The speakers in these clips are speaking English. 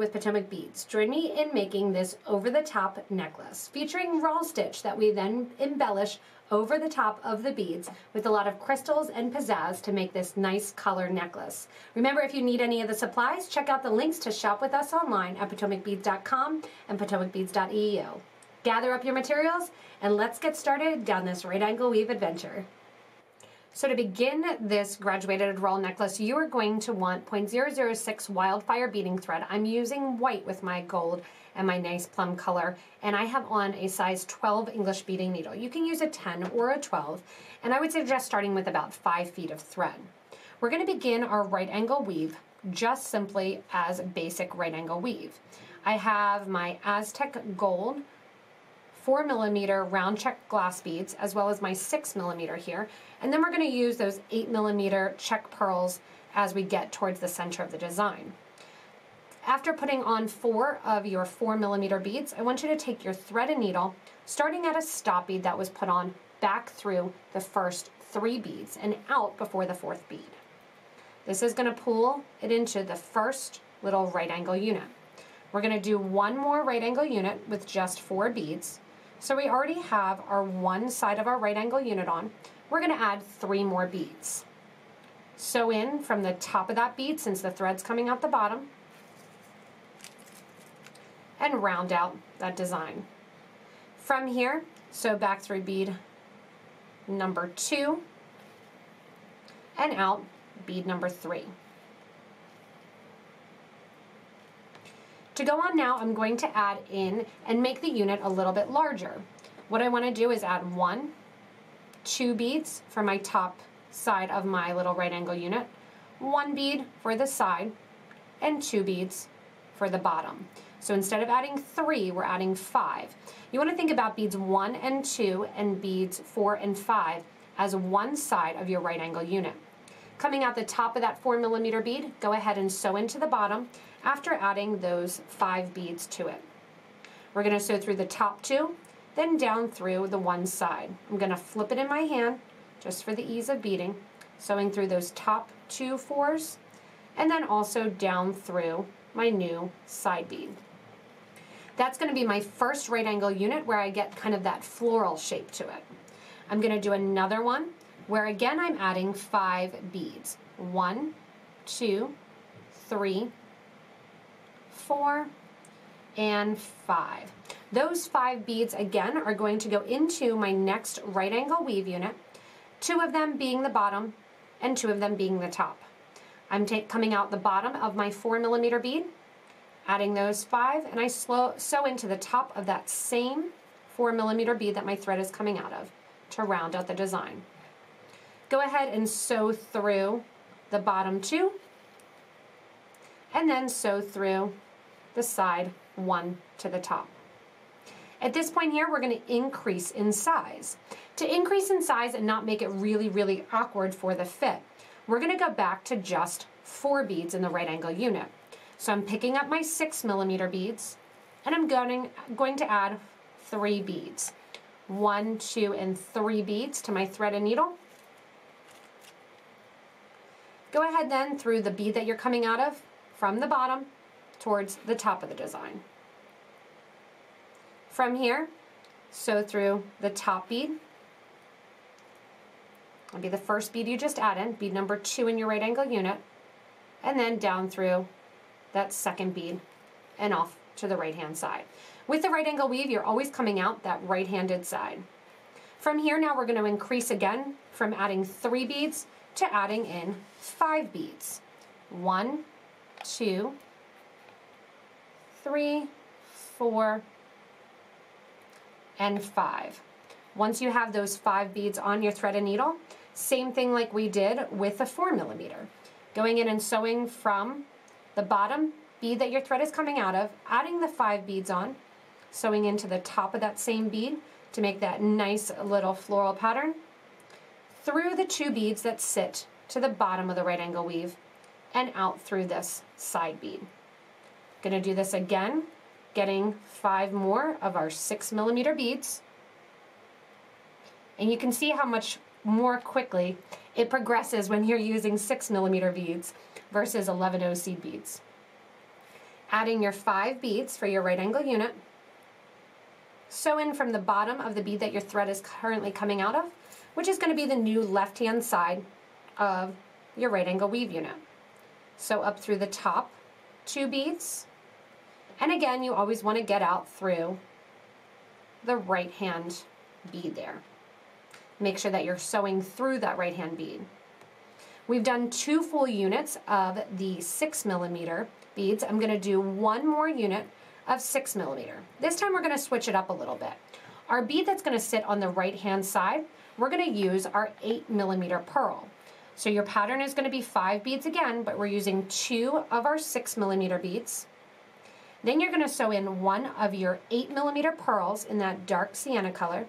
with Potomac Beads. Join me in making this over-the-top necklace featuring raw stitch that we then embellish over the top of the beads with a lot of crystals and pizzazz to make this nice color necklace. Remember, if you need any of the supplies, check out the links to shop with us online at PotomacBeads.com and PotomacBeads.eu. Gather up your materials and let's get started down this right angle weave adventure. So to begin this graduated roll necklace, you are going to want 0.006 wildfire beading thread. I'm using white with my gold and my nice plum color, and I have on a size 12 English beading needle. You can use a 10 or a 12, and I would suggest starting with about 5 feet of thread. We're going to begin our right angle weave just simply as basic right angle weave. I have my Aztec gold 4mm round check glass beads, as well as my 6mm here. And then we're going to use those 8mm Czech pearls as we get towards the center of the design. After putting on 4 of your 4mm beads, I want you to take your thread and needle, starting at a stop bead that was put on, back through the first 3 beads and out before the 4th bead. This is going to pull it into the first little right angle unit. We're going to do one more right angle unit with just 4 beads. So we already have our one side of our right angle unit on. We're going to add 3 more beads. Sew in from the top of that bead, since the thread's coming out the bottom, and round out that design. From here, sew back through bead number 2 and out bead number 3. To go on now, I'm going to add in and make the unit a little bit larger. What I want to do is add 1, 2 beads for my top side of my little right angle unit, 1 bead for the side, and 2 beads for the bottom. So instead of adding 3, we're adding 5. You want to think about beads 1 and 2 and beads 4 and 5 as one side of your right angle unit. Coming out the top of that 4mm bead, go ahead and sew into the bottom after adding those 5 beads to it. We're going to sew through the top 2, then down through the one side. I'm going to flip it in my hand just for the ease of beading, sewing through those top 2 4s, and then also down through my new side bead. That's going to be my first right angle unit where I get kind of that floral shape to it. I'm going to do another one where again I'm adding 5 beads. 1, 2, 3, 4, and 5. Those 5 beads again are going to go into my next right angle weave unit, 2 of them being the bottom and 2 of them being the top. I'm coming out the bottom of my 4mm bead, adding those 5, and I sew into the top of that same 4mm bead that my thread is coming out of to round out the design. Go ahead and sew through the bottom 2, and then sew through the side 1 to the top. At this point here, we're going to increase in size. To increase in size and not make it really, really awkward for the fit, we're going to go back to just 4 beads in the right angle unit. So I'm picking up my 6mm beads, and I'm going to add 3 beads. 1, 2, and 3 beads to my thread and needle. Go ahead then through the bead that you're coming out of from the bottom towards the top of the design. From here, sew through the top bead. It'll be the first bead you just added, bead number 2 in your right angle unit, and then down through that second bead and off to the right hand side. With the right angle weave, you're always coming out that right-handed side. From here now we're going to increase again from adding 3 beads to adding in 5 beads. 1, 2, 3, 4, and 5. Once you have those 5 beads on your thread and needle, same thing like we did with the 4mm. Going in and sewing from the bottom bead that your thread is coming out of, adding the 5 beads on, sewing into the top of that same bead to make that nice little floral pattern, through the 2 beads that sit to the bottom of the right angle weave, and out through this side bead. Gonna do this again, getting 5 more of our 6mm beads, and you can see how much more quickly it progresses when you're using 6mm beads versus 11O seed beads. Adding your 5 beads for your right angle unit. Sew in from the bottom of the bead that your thread is currently coming out of, which is going to be the new left-hand side of your right angle weave unit. Sew up through the top 2 beads, and again, you always want to get out through the right hand bead there. Make sure that you're sewing through that right hand bead. We've done 2 full units of the 6mm beads. I'm going to do 1 more unit of 6mm. This time we're going to switch it up a little bit. Our bead that's going to sit on the right hand side, we're going to use our 8mm pearl. So your pattern is going to be 5 beads again, but we're using 2 of our 6mm beads. Then you're going to sew in 1 of your 8mm pearls in that dark sienna color.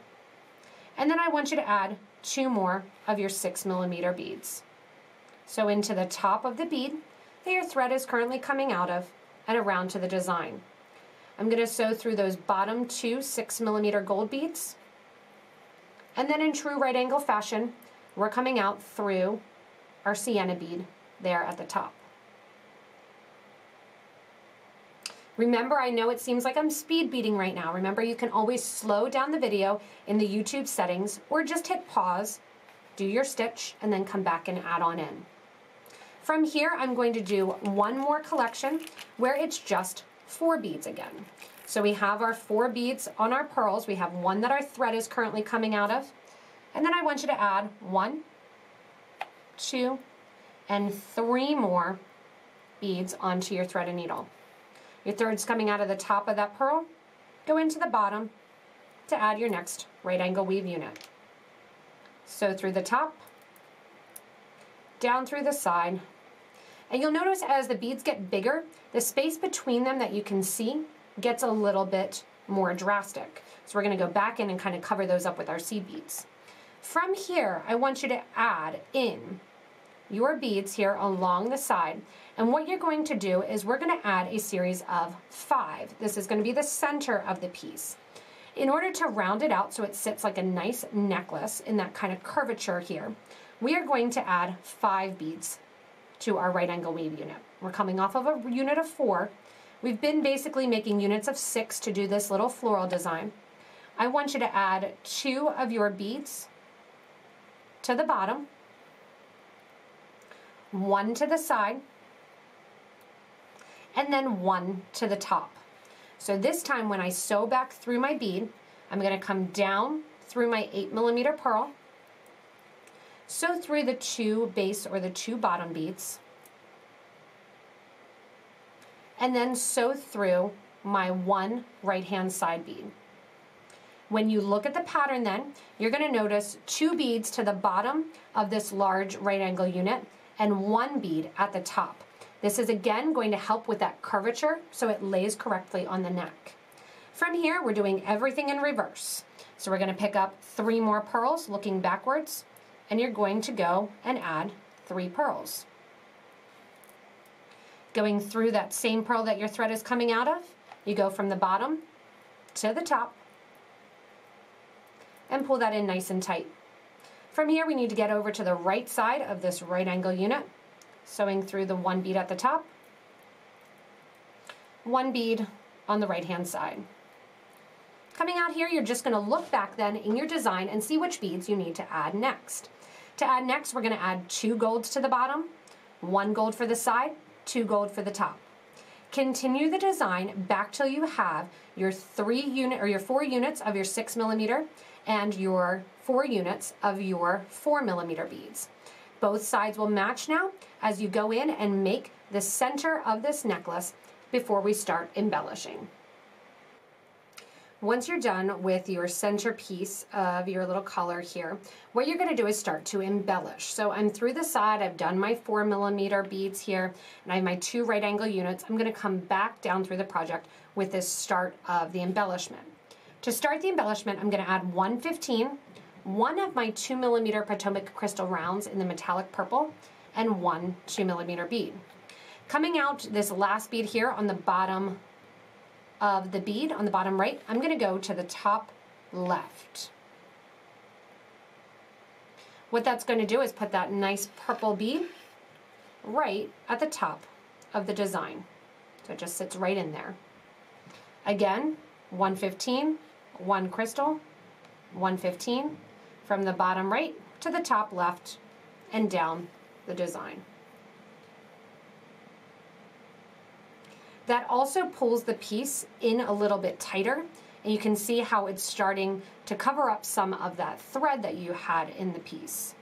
And then I want you to add 2 more of your 6mm beads. Sew into the top of the bead that your thread is currently coming out of and around to the design. I'm going to sew through those bottom 2 6mm gold beads. And then in true right angle fashion, we're coming out through our sienna bead there at the top. Remember, I know it seems like I'm speed beading right now. Remember, you can always slow down the video in the YouTube settings or just hit pause, do your stitch, and then come back and add on in. From here, I'm going to do 1 more collection where it's just 4 beads again. So we have our 4 beads on our pearls. We have 1 that our thread is currently coming out of. And then I want you to add 1, 2, and 3 more beads onto your thread and needle. Your thread's coming out of the top of that pearl. Go into the bottom to add your next right angle weave unit. Sew through the top, down through the side, and you'll notice as the beads get bigger, the space between them that you can see gets a little bit more drastic. So we're going to go back in and kind of cover those up with our seed beads. From here, I want you to add in your beads here along the side, and what you're going to do is we're going to add a series of 5. This is going to be the center of the piece. In order to round it out so it sits like a nice necklace in that kind of curvature here, we are going to add 5 beads to our right angle weave unit. We're coming off of a unit of 4. We've been basically making units of 6 to do this little floral design. I want you to add 2 of your beads to the bottom, 1 to the side, and then 1 to the top. So this time when I sew back through my bead, I'm going to come down through my 8mm pearl, sew through the 2 base or the 2 bottom beads, and then sew through my 1 right hand side bead. When you look at the pattern then, you're going to notice 2 beads to the bottom of this large right angle unit and 1 bead at the top. This is again going to help with that curvature so it lays correctly on the neck. From here, we're doing everything in reverse. So we're going to pick up 3 more pearls looking backwards, and you're going to go and add 3 pearls. Going through that same pearl that your thread is coming out of, you go from the bottom to the top and pull that in nice and tight. From here, we need to get over to the right side of this right angle unit, sewing through the 1 bead at the top, 1 bead on the right hand side. Coming out here, you're just going to look back then in your design and see which beads you need to add next. To add next, we're going to add 2 golds to the bottom, 1 gold for the side, 2 gold for the top. Continue the design back till you have your 4 units of your 6mm and your 4 units of your 4mm beads. Both sides will match now as you go in and make the center of this necklace before we start embellishing. Once you're done with your center piece of your little collar here, what you're going to do is start to embellish. So I'm through the side, I've done my 4mm beads here, and I have my 2 right angle units. I'm going to come back down through the project with this start of the embellishment. To start the embellishment, I'm going to add 1/15, 1 of my 2mm Potomac Crystal Rounds in the metallic purple, and 1 2mm bead. Coming out this last bead here on the bottom of the bead, on the bottom right, I'm going to go to the top left. What that's going to do is put that nice purple bead right at the top of the design. So it just sits right in there. Again, 115, 1 crystal, 115, from the bottom right to the top left and down the design. That also pulls the piece in a little bit tighter, and you can see how it's starting to cover up some of that thread that you had in the piece.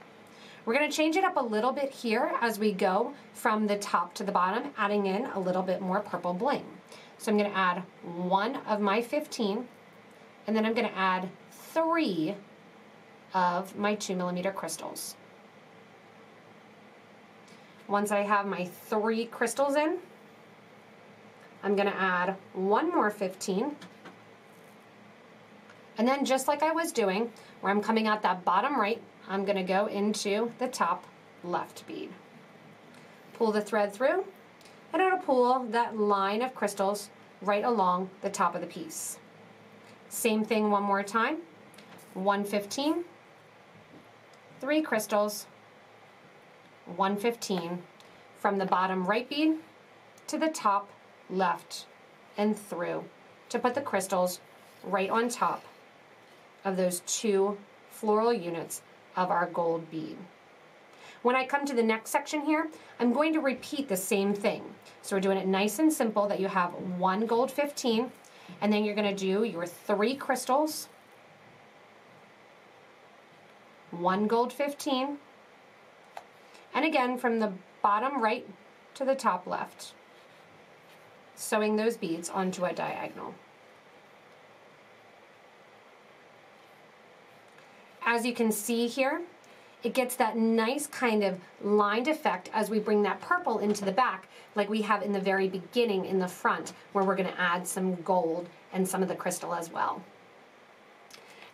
We're going to change it up a little bit here as we go from the top to the bottom, adding in a little bit more purple bling. So I'm going to add 1 of my 15, and then I'm going to add 3 of my 2mm crystals. Once I have my 3 crystals in, I'm going to add 1 more 15, and then just like I was doing, where I'm coming out that bottom right, I'm going to go into the top left bead. Pull the thread through, and it'll pull that line of crystals right along the top of the piece. Same thing one more time. 115, 3 crystals, 115, from the bottom right bead to the top left and through to put the crystals right on top of those 2 floral units of our gold bead. When I come to the next section here, I'm going to repeat the same thing. So we're doing it nice and simple, that you have 1 gold 15, and then you're going to do your 3 crystals, 1 gold 15, and again from the bottom right to the top left, sewing those beads onto a diagonal. As you can see here, it gets that nice kind of lined effect as we bring that purple into the back, like we have in the very beginning in the front, where we're going to add some gold and some of the crystal as well.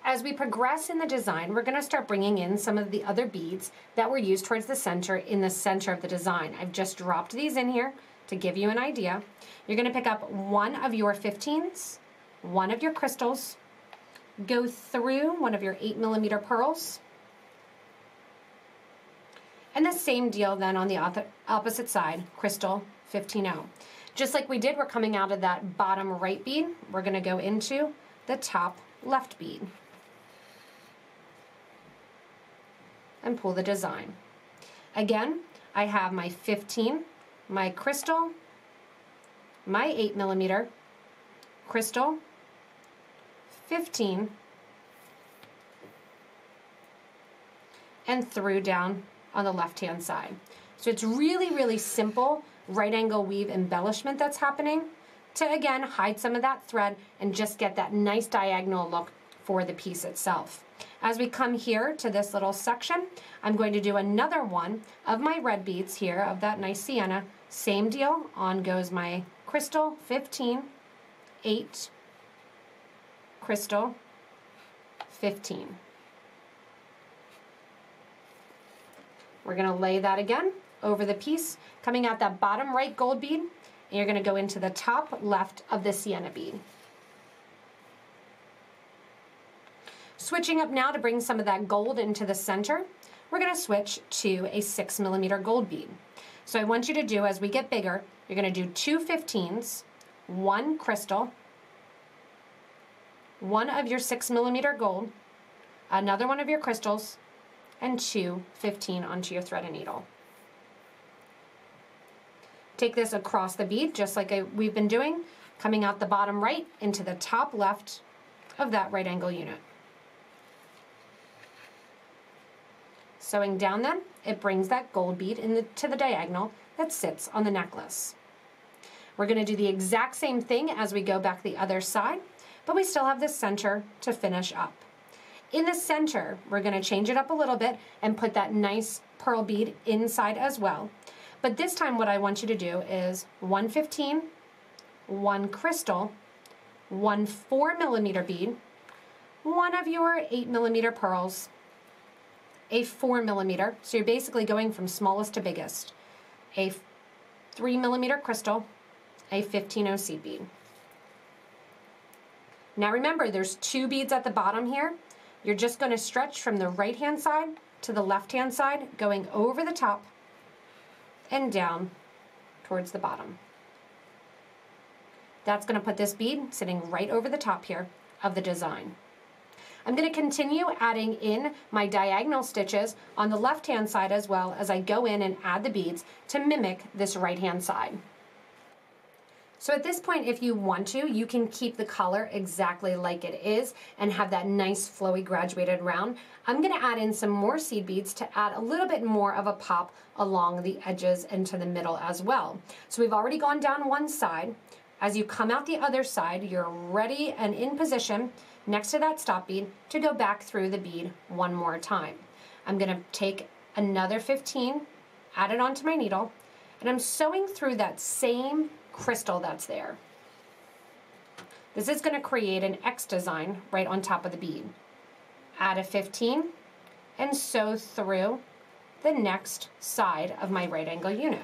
As we progress in the design, we're going to start bringing in some of the other beads that were used towards the center in the center of the design. I've just dropped these in here to give you an idea. You're going to pick up 1 of your 15s, 1 of your crystals, go through 1 of your 8mm pearls, and the same deal then on the opposite side, crystal 15-0. Just like we did, we're coming out of that bottom right bead, we're going to go into the top left bead and pull the design. Again, I have my 15, my crystal, my 8mm, crystal, 15, and through down on the left-hand side. So it's really, really simple right angle weave embellishment that's happening to, again, hide some of that thread and just get that nice diagonal look for the piece itself. As we come here to this little section, I'm going to do another one of my red beads here of that nice sienna. Same deal, on goes my crystal, 15, 8, crystal, 15. We're going to lay that again over the piece, coming out that bottom right gold bead, and you're going to go into the top left of the sienna bead. Switching up now to bring some of that gold into the center, we're going to switch to a 6mm gold bead. So I want you to do, as we get bigger, you're going to do 2 15s, 1 crystal, 1 of your 6mm gold, another 1 of your crystals, and 2 15 onto your thread and needle. Take this across the bead just like we've been doing, coming out the bottom right into the top left of that right angle unit. Sewing down then, it brings that gold bead to the diagonal that sits on the necklace. We're going to do the exact same thing as we go back the other side, but we still have the center to finish up. In the center, we're going to change it up a little bit and put that nice pearl bead inside as well. But this time what I want you to do is 1 15, 1 crystal, 1 4mm bead, 1 of your 8mm pearls, a 4mm, so you're basically going from smallest to biggest, a 3mm crystal, a 15 seed bead. Now remember, there's 2 beads at the bottom here. You're just going to stretch from the right-hand side to the left-hand side, going over the top and down towards the bottom. That's going to put this bead sitting right over the top here of the design. I'm going to continue adding in my diagonal stitches on the left-hand side as well as I go in and add the beads to mimic this right-hand side. So at this point, if you want to, you can keep the collar exactly like it is and have that nice flowy graduated round. I'm going to add in some more seed beads to add a little bit more of a pop along the edges and to the middle as well. So we've already gone down one side. As you come out the other side, you're ready and in position next to that stop bead to go back through the bead one more time. I'm going to take another 15, add it onto my needle, and I'm sewing through that same crystal that's there. This is going to create an X design right on top of the bead. Add a 15 and sew through the next side of my right angle unit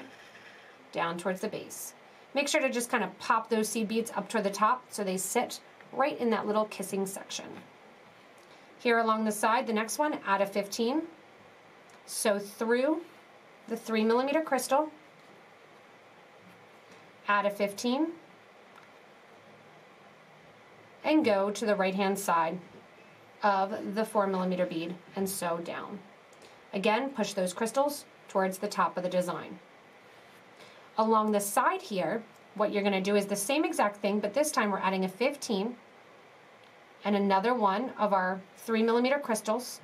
down towards the base. Make sure to just kind of pop those seed beads up toward the top so they sit right in that little kissing section. Here along the side, the next one, add a 15, sew through the 3mm crystal, add a 15, and go to the right-hand side of the 4mm bead and sew down. Again, push those crystals towards the top of the design. Along the side here, what you're going to do is the same exact thing, but this time we're adding a 15 and another one of our 3mm crystals.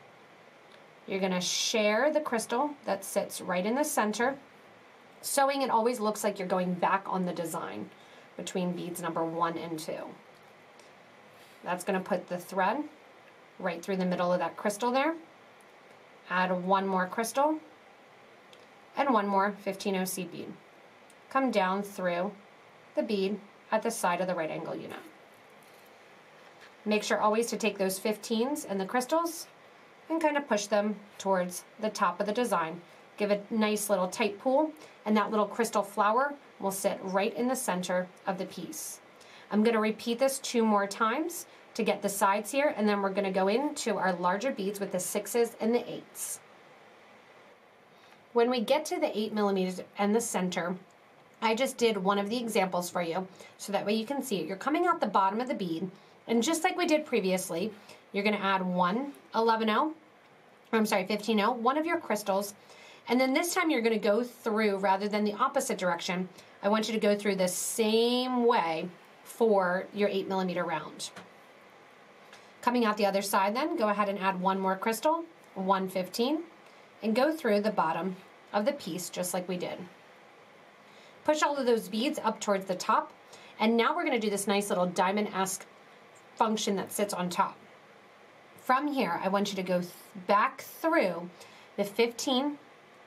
You're going to share the crystal that sits right in the center. Sewing, it always looks like you're going back on the design between beads number 1 and 2. That's going to put the thread right through the middle of that crystal there. Add one more crystal and one more 15-0 seed bead. Come down through the bead at the side of the right angle unit. Make sure always to take those 15s and the crystals and kind of push them towards the top of the design. Give a nice little tight pull, and that little crystal flower will sit right in the center of the piece. I'm going to repeat this 2 more times to get the sides here, and then we're going to go into our larger beads with the 6s and the 8s. When we get to the 8mm and the center, I just did one of the examples for you, so that way you can see it. You're coming out the bottom of the bead, and just like we did previously, you're going to add one 15-0, one of your crystals, and then this time you're going to go through, rather than the opposite direction, I want you to go through the same way for your 8mm round. Coming out the other side then, go ahead and add one more crystal, 115, and go through the bottom of the piece just like we did. Push all of those beads up towards the top, and now we're going to do this nice little diamond-esque function that sits on top. From here, I want you to go back through the 15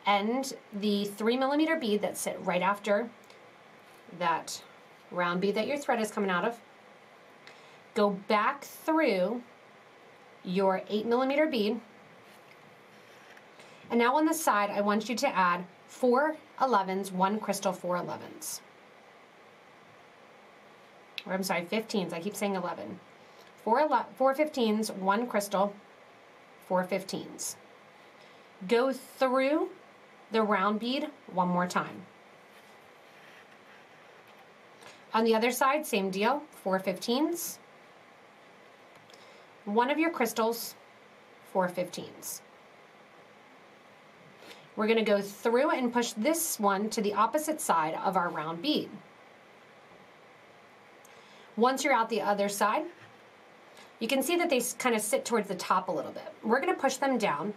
and the 3mm bead that sit right after that round bead that your thread is coming out of. Go back through your 8mm bead, and now on the side I want you to add 4 11s, 1 crystal, 4 11s. Or I'm sorry, 15s, I keep saying 11. 4 15s, 1 crystal, 4 15s. Go through the round bead one more time. On the other side, same deal, 4 15s, one of your crystals, 4 15s. We're going to go through and push this one to the opposite side of our round bead. Once you're out the other side, you can see that they kind of sit towards the top a little bit. We're going to push them down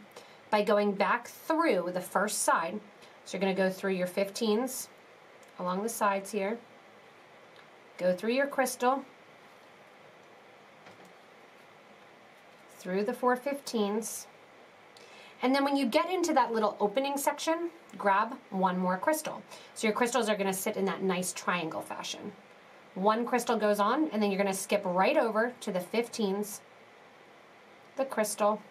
by going back through the first side. So you're going to go through your 15s along the sides here. Go through your crystal, through the 4 15s, and then when you get into that little opening section, grab one more crystal. So your crystals are going to sit in that nice triangle fashion. One crystal goes on, and then you're going to skip right over to the 15s, the crystal,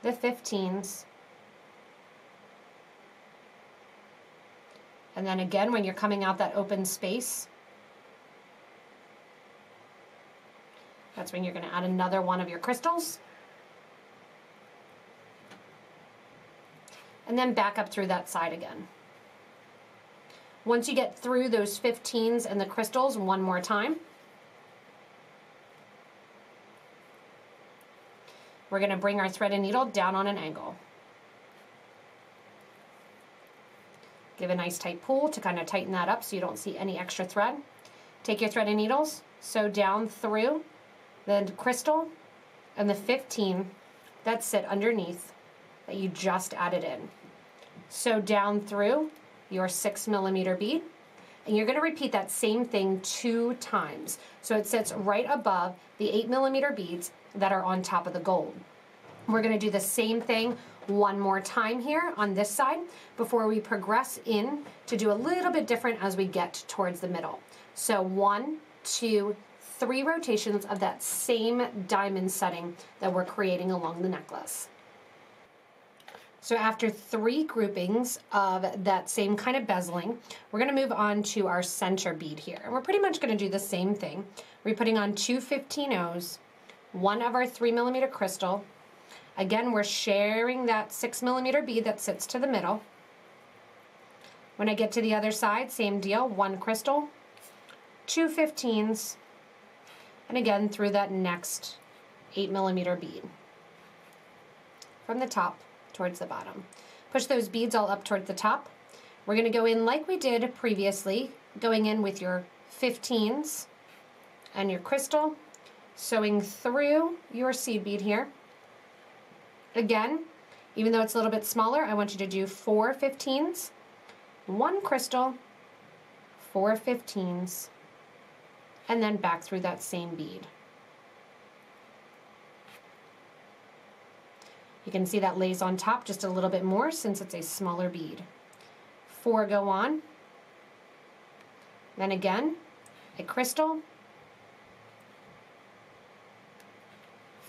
the 15s, and then again when you're coming out that open space, that's when you're going to add another one of your crystals, and then back up through that side again. Once you get through those 15s and the crystals one more time, we're going to bring our thread and needle down on an angle. Give a nice tight pull to kind of tighten that up so you don't see any extra thread. Take your thread and needles, sew down through the crystal and the 15 that sit underneath that you just added in. Sew down through your 6mm bead, and you're going to repeat that same thing 2 times. So it sits right above the 8mm beads that are on top of the gold. We're going to do the same thing one more time here on this side before we progress in to do a little bit different as we get towards the middle. So 1, 2, 3 rotations of that same diamond setting that we're creating along the necklace. So after 3 groupings of that same kind of bezeling, we're going to move on to our center bead here. And we're pretty much going to do the same thing. We're putting on 2 15-0s, 1 of our 3mm crystal. Again, we're sharing that 6mm bead that sits to the middle. When I get to the other side, same deal, 1 crystal, 2 15s, and again through that next 8mm bead from the top towards the bottom. Push those beads all up towards the top. We're going to go in like we did previously, going in with your 15s and your crystal, sewing through your seed bead here. Again, even though it's a little bit smaller, I want you to do 4 15s, 1 crystal, 4 15s, and then back through that same bead. You can see that lays on top just a little bit more since it's a smaller bead. 4 go on. Then again, a crystal,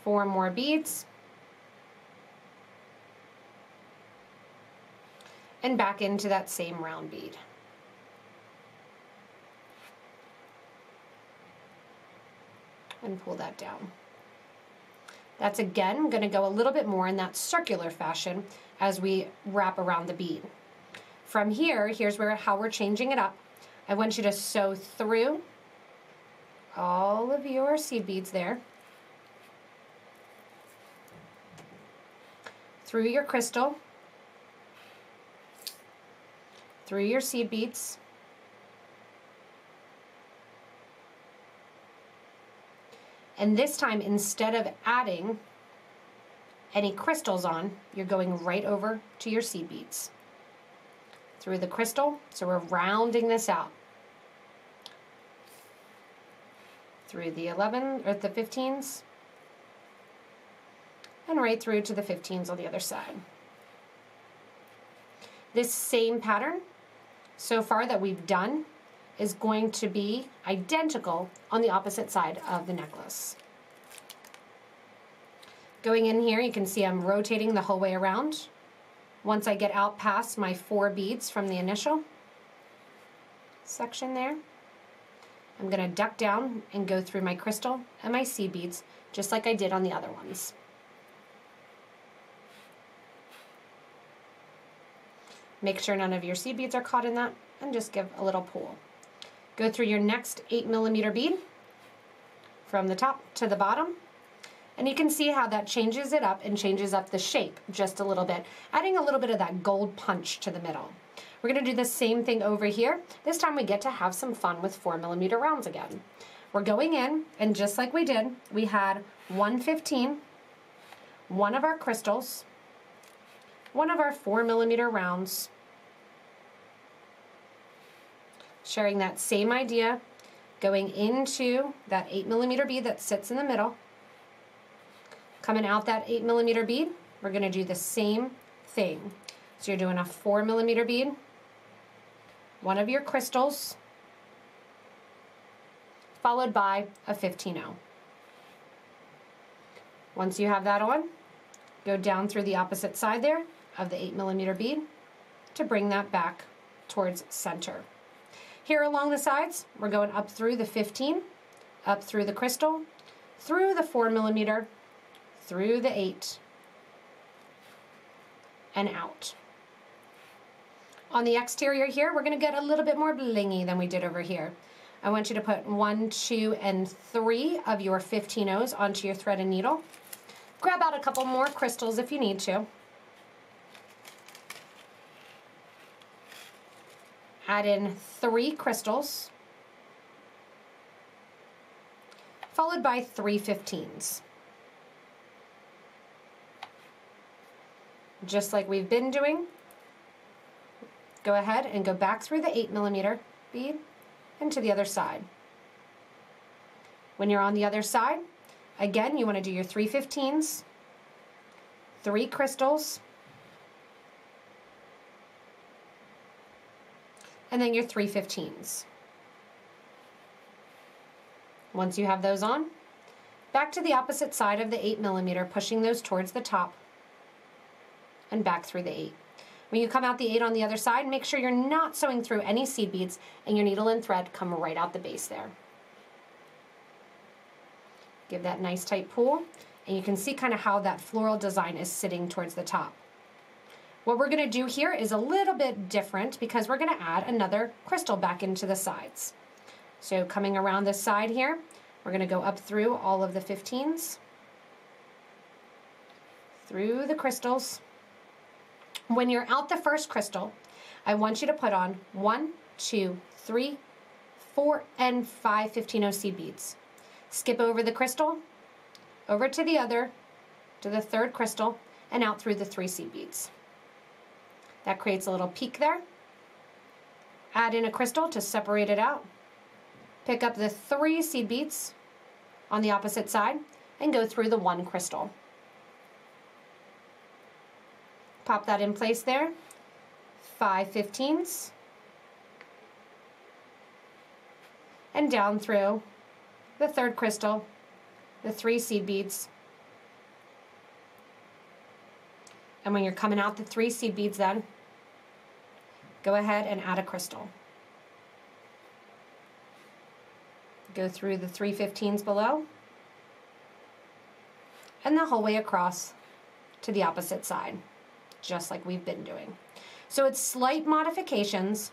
4 more beads, and back into that same round bead. And pull that down. That's again going to go a little bit more in that circular fashion as we wrap around the bead. From here, here's how we're changing it up. I want you to sew through all of your seed beads there, through your crystal, through your seed beads, and this time, instead of adding any crystals on, you're going right over to your seed beads. Through the crystal, so we're rounding this out. Through the 11 or the 15s, and right through to the 15s on the other side. This same pattern so far that we've done is going to be identical on the opposite side of the necklace. Going in here, you can see I'm rotating the whole way around. Once I get out past my 4 beads from the initial section there, I'm going to duck down and go through my crystal and my seed beads just like I did on the other ones. Make sure none of your seed beads are caught in that and just give a little pull. Go through your next 8mm bead from the top to the bottom, and you can see how that changes it up and changes up the shape just a little bit, adding a little bit of that gold punch to the middle. We're going to do the same thing over here. This time we get to have some fun with 4mm rounds again. We're going in, and just like we did, we had 1 15, 1 of our crystals, 1 of our 4mm rounds, sharing that same idea, going into that 8mm bead that sits in the middle. Coming out that 8mm bead, we're going to do the same thing. So you're doing a 4mm bead, 1 of your crystals, followed by a 15-0. Once you have that on, go down through the opposite side there of the 8mm bead to bring that back towards center. Here along the sides, we're going up through the 15, up through the crystal, through the 4mm, through the 8, and out. On the exterior here, we're going to get a little bit more blingy than we did over here. I want you to put 1, 2, and 3 of your 15-0s onto your thread and needle. Grab out a couple more crystals if you need to. Add in 3 crystals, followed by 3 15s. Just like we've been doing, go ahead and go back through the 8mm bead and to the other side. When you're on the other side, again, you want to do your 3 15s, 3 crystals, and then your 3 15s. Once you have those on, back to the opposite side of the 8mm, pushing those towards the top, and back through the 8. When you come out the 8 on the other side, make sure you're not sewing through any seed beads and your needle and thread come right out the base there. Give that nice tight pull, and you can see kind of how that floral design is sitting towards the top. What we're going to do here is a little bit different because we're going to add another crystal back into the sides. So coming around this side here, we're going to go up through all of the 15s, through the crystals. When you're out the first crystal, I want you to put on 1, 2, 3, 4, and 5 15-0 seed beads. Skip over the crystal, over to the other, to the third crystal, and out through the 3 seed beads. That creates a little peak there. Add in a crystal to separate it out. Pick up the 3 seed beads on the opposite side and go through the 1 crystal. Pop that in place there. 5 15s. And down through the third crystal, the 3 seed beads. And when you're coming out the 3 seed beads then, go ahead and add a crystal. Go through the 3 15s below and the whole way across to the opposite side, just like we've been doing. So it's slight modifications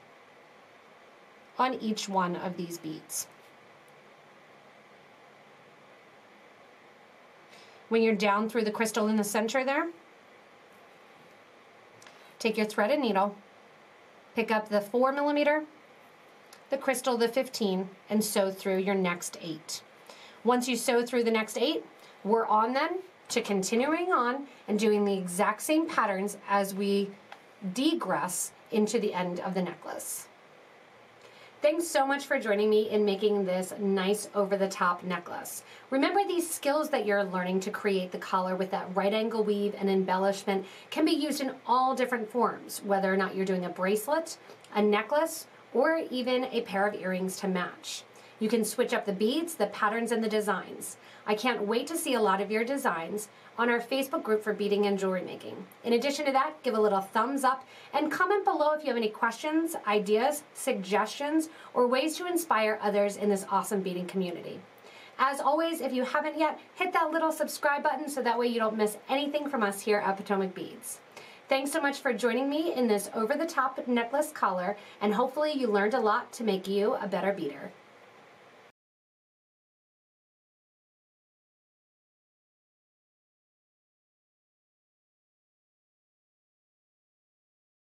on each one of these beads. When you're down through the crystal in the center there, take your thread and needle, pick up the 4mm, the crystal, the 15, and sew through your next 8. Once you sew through the next 8, we're on then to continuing on and doing the exact same patterns as we degress into the end of the necklace. Thanks so much for joining me in making this nice over-the-top necklace. Remember, these skills that you're learning to create the collar with that right angle weave and embellishment can be used in all different forms, whether or not you're doing a bracelet, a necklace, or even a pair of earrings to match. You can switch up the beads, the patterns, and the designs. I can't wait to see a lot of your designs on our Facebook group for beading and jewelry making. In addition to that, give a little thumbs up and comment below if you have any questions, ideas, suggestions, or ways to inspire others in this awesome beading community. As always, if you haven't yet, hit that little subscribe button so that way you don't miss anything from us here at Potomac Beads. Thanks so much for joining me in this over-the-top necklace collar, and hopefully you learned a lot to make you a better beader.